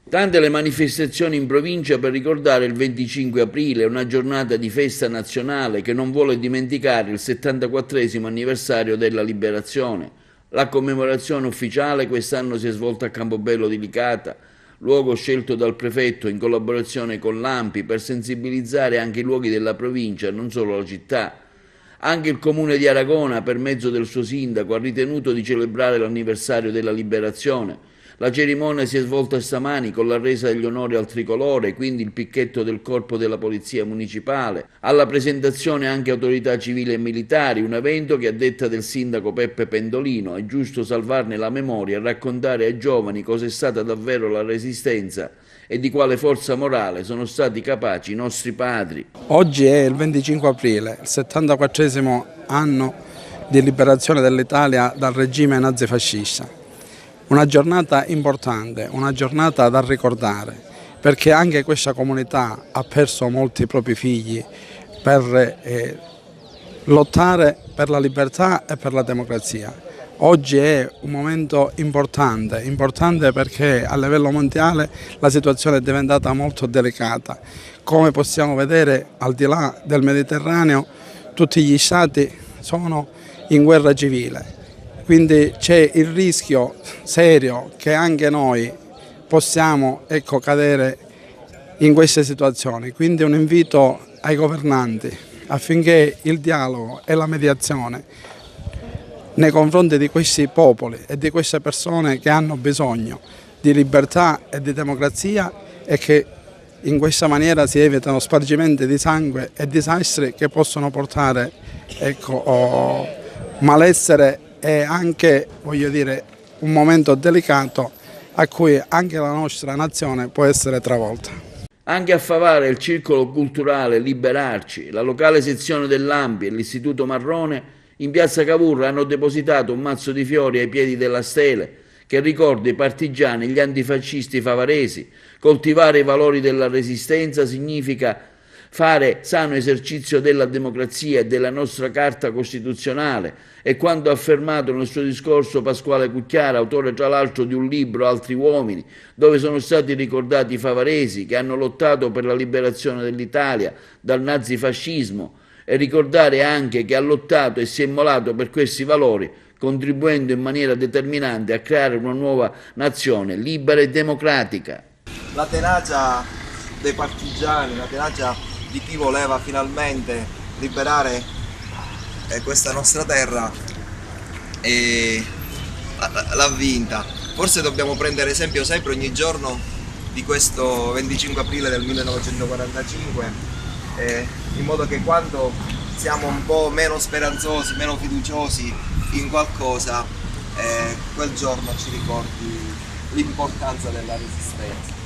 Tante le manifestazioni in provincia per ricordare il 25 aprile, una giornata di festa nazionale che non vuole dimenticare il 74° anniversario della liberazione. La commemorazione ufficiale quest'anno si è svolta a Campobello di Licata, luogo scelto dal prefetto in collaborazione con l'ANPI per sensibilizzare anche i luoghi della provincia, non solo la città. Anche il comune di Aragona, per mezzo del suo sindaco, ha ritenuto di celebrare l'anniversario della liberazione. La cerimonia si è svolta stamani con la resa degli onori al tricolore, quindi il picchetto del corpo della polizia municipale, alla presentazione anche autorità civili e militari, un evento che a detta del sindaco Peppe Pendolino è giusto salvarne la memoria e raccontare ai giovani cosa è stata davvero la resistenza e di quale forza morale sono stati capaci i nostri padri. Oggi è il 25 aprile, il 74° anno di liberazione dell'Italia dal regime nazifascista. Una giornata importante, una giornata da ricordare, perché anche questa comunità ha perso molti propri figli per lottare per la libertà e per la democrazia. Oggi è un momento importante perché a livello mondiale la situazione è diventata molto delicata. Come possiamo vedere, al di là del Mediterraneo, tutti gli stati sono in guerra civile. Quindi c'è il rischio serio che anche noi possiamo cadere in queste situazioni. Quindi un invito ai governanti affinché il dialogo e la mediazione nei confronti di questi popoli e di queste persone che hanno bisogno di libertà e di democrazia e che in questa maniera si evitano spargimenti di sangue e disastri che possono portare malessere e anche, un momento delicato a cui anche la nostra nazione può essere travolta. Anche a Favara il circolo culturale Liberarci, la locale sezione dell'ANPI e l'Istituto Marrone in piazza Cavour hanno depositato un mazzo di fiori ai piedi della stele che ricorda i partigiani e gli antifascisti favaresi. Coltivare i valori della resistenza significa fare sano esercizio della democrazia e della nostra Carta Costituzionale e quanto ha affermato nel suo discorso Pasquale Cucchiara, autore tra l'altro di un libro Altri uomini, dove sono stati ricordati i favaresi che hanno lottato per la liberazione dell'Italia dal nazifascismo, e ricordare anche che ha lottato e si è immolato per questi valori, contribuendo in maniera determinante a creare una nuova nazione libera e democratica. La tenacia dei partigiani, la tenacia di chi voleva finalmente liberare questa nostra terra e l'ha vinta. Forse dobbiamo prendere esempio sempre ogni giorno di questo 25 aprile del 1945 in modo che quando siamo un po' meno speranzosi, meno fiduciosi in qualcosa, quel giorno ci ricordi l'importanza della resistenza.